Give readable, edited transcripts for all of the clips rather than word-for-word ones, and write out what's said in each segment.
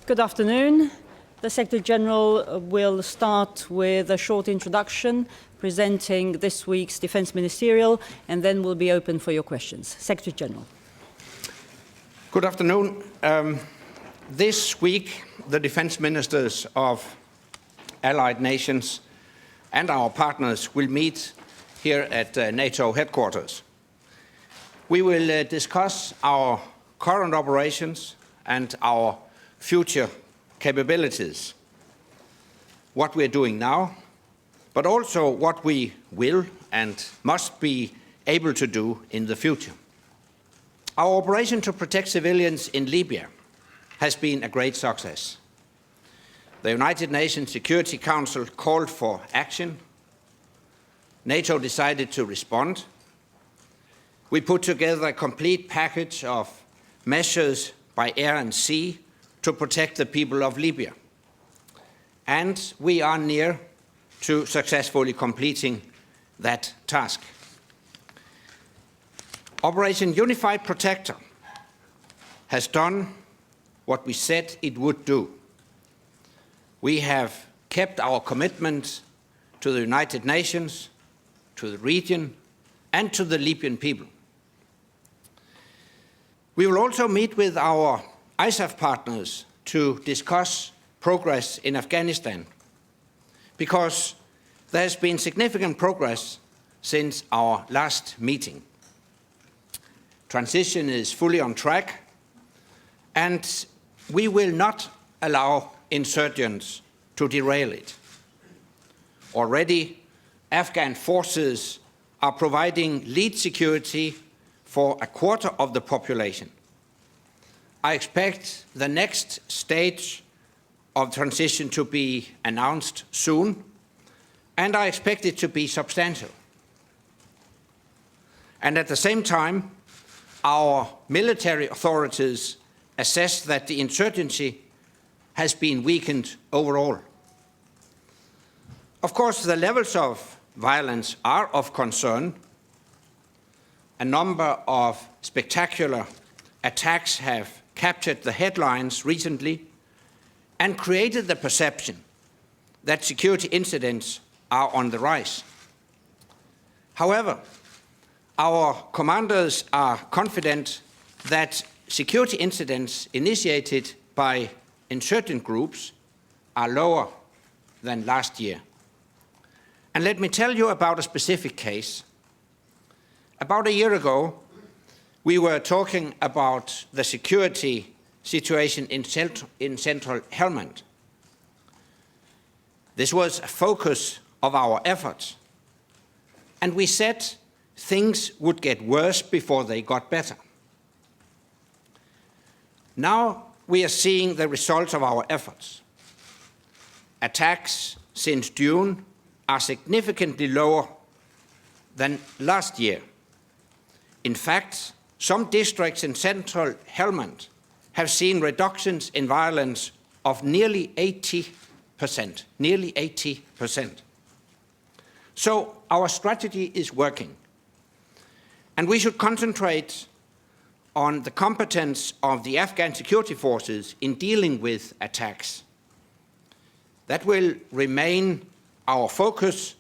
Good afternoon. The Secretary General will start with a short introduction presenting this week's Defence Ministerial, and then we'll be open for your questions. Secretary General. Good afternoon. This week, the defence ministers of allied nations and our partners will meet here at NATO headquarters. We will discuss our current operations and our future capabilities, what we're doing now, but also what we will and must be able to do in the future. Our operation to protect civilians in Libya has been a great success. The United Nations Security Council called for action. NATO decided to respond. We put together a complete package of measures by air and sea to protect the people of Libya. And we are near to successfully completing that task. Operation Unified Protector has done what we said it would do. We have kept our commitment to the United Nations, to the region, and to the Libyan people. We will also meet with our ISAF partners to discuss progress in Afghanistan, because there has been significant progress since our last meeting. Transition is fully on track, and we will not allow insurgents to derail it. Already, Afghan forces are providing lead security for a quarter of the population. I expect the next stage of transition to be announced soon, and I expect it to be substantial. And at the same time, our military authorities assess that the insurgency has been weakened overall. Of course, the levels of violence are of concern. A number of spectacular attacks have captured the headlines recently and created the perception that security incidents are on the rise. However, our commanders are confident that security incidents initiated by insurgent groups are lower than last year. And let me tell you about a specific case. About a year ago, we were talking about the security situation in central Helmand. This was a focus of our efforts, and we said things would get worse before they got better. Now we are seeing the results of our efforts. Attacks since June are significantly lower than last year. In fact, some districts in central Helmand have seen reductions in violence of nearly 80%, nearly 80%. So our strategy is working. And we should concentrate on the competence of the Afghan security forces in dealing with attacks. That will remain our focus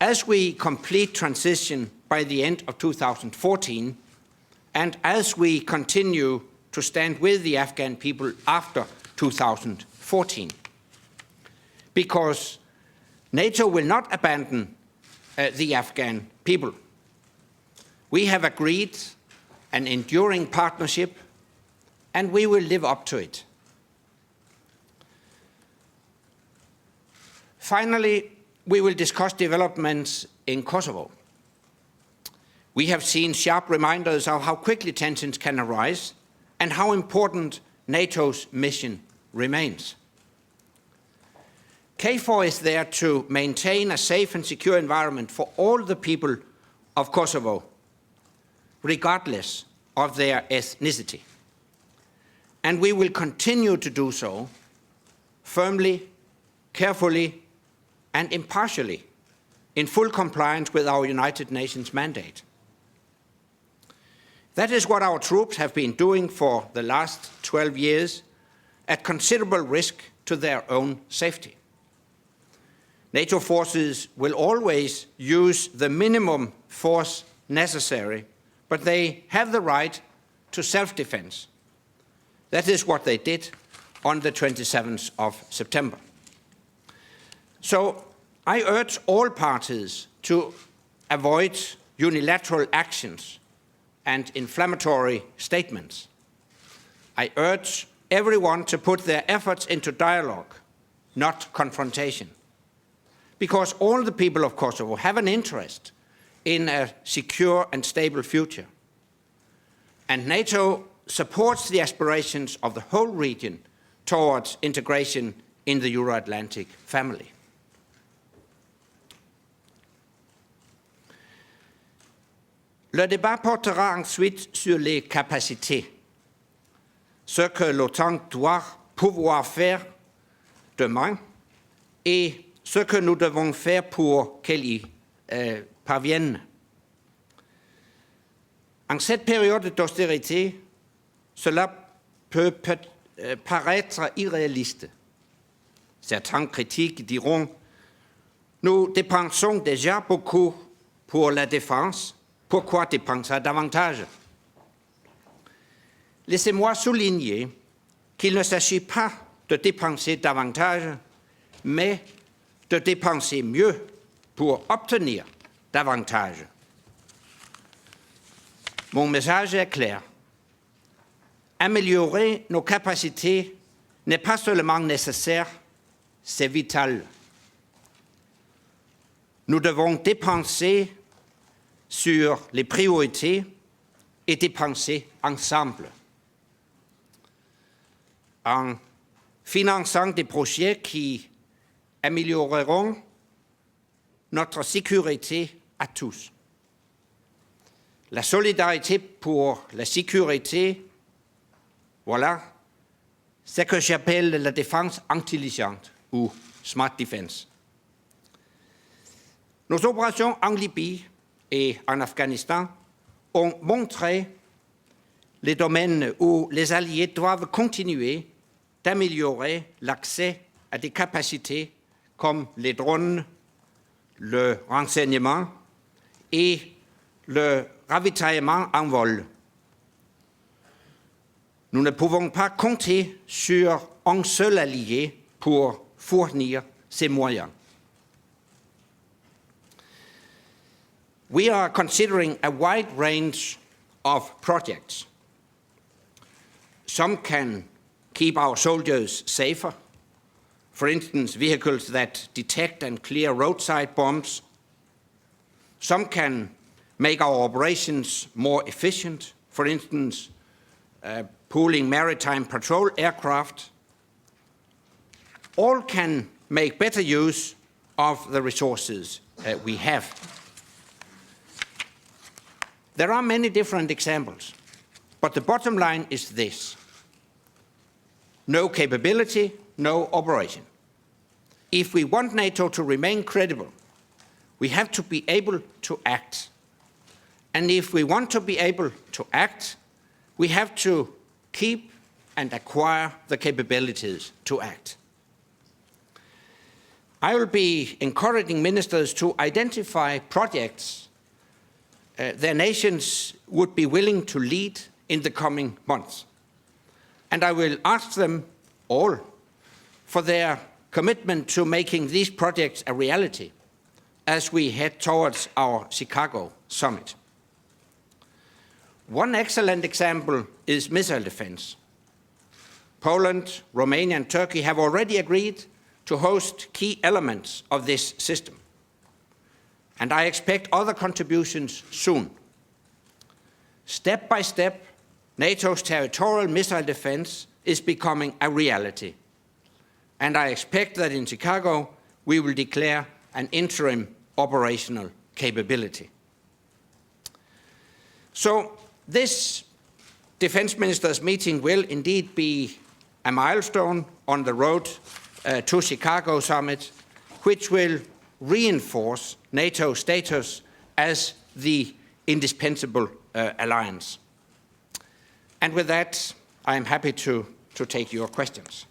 as we complete transition by the end of 2014, and as we continue to stand with the Afghan people after 2014. Because NATO will not abandon the Afghan people. We have agreed an enduring partnership, and we will live up to it. Finally, we will discuss developments in Kosovo. We have seen sharp reminders of how quickly tensions can arise and how important NATO's mission remains. KFOR is there to maintain a safe and secure environment for all the people of Kosovo, regardless of their ethnicity. And we will continue to do so firmly, carefully, and impartially, in full compliance with our United Nations mandate. That is what our troops have been doing for the last 12 years, at considerable risk to their own safety. NATO forces will always use the minimum force necessary, but they have the right to self-defense. That is what they did on the 27th of September. So I urge all parties to avoid unilateral actions and inflammatory statements. I urge everyone to put their efforts into dialogue, not confrontation, because all the people of Kosovo have an interest in a secure and stable future. And NATO supports the aspirations of the whole region towards integration in the Euro-Atlantic family. Le débat portera ensuite sur les capacités, ce que l'OTAN doit pouvoir faire demain et ce que nous devons faire pour qu'elle y parvienne. En cette période d'austérité, cela peut paraître irréaliste. Certains critiques diront « Nous dépensons déjà beaucoup pour la défense, pourquoi dépenser davantage ?» Laissez-moi souligner qu'il ne s'agit pas de dépenser davantage, mais de dépenser mieux pour obtenir davantage. Mon message est clair. Améliorer nos capacités n'est pas seulement nécessaire, c'est vital. Nous devons dépenser sur les priorités et dépenser ensemble. En finançant des projets qui amélioreront notre sécurité à tous. La solidarité pour la sécurité, voilà ce que j'appelle la défense intelligente ou smart defense. Nos opérations en Libye et en Afghanistan ont montré les domaines où les alliés doivent continuer d'améliorer l'accès à des capacités comme les drones, le renseignement et le ravitaillement en vol. Nous ne pouvons pas compter sur un seul allié pour fournir ces moyens. We are considering a wide range of projects. Some can keep our soldiers safer. For instance, vehicles that detect and clear roadside bombs. Some can make our operations more efficient. For instance, pooling maritime patrol aircraft. All can make better use of the resources we have. There are many different examples, but the bottom line is this. No capability, no operation. If we want NATO to remain credible, we have to be able to act. And if we want to be able to act, we have to keep and acquire the capabilities to act. I will be encouraging ministers to identify projects their nations would be willing to lead in the coming months. And I will ask them all for their commitment to making these projects a reality as we head towards our Chicago summit. One excellent example is missile defense. Poland, Romania, and Turkey have already agreed to host key elements of this system. And I expect other contributions soon. Step by step, NATO's territorial missile defense is becoming a reality. And I expect that in Chicago, we will declare an interim operational capability. So this defense ministers' meeting will indeed be a milestone on the road to Chicago summit, which will reinforce NATO's status as the indispensable alliance. And with that, I am happy to to take your questions.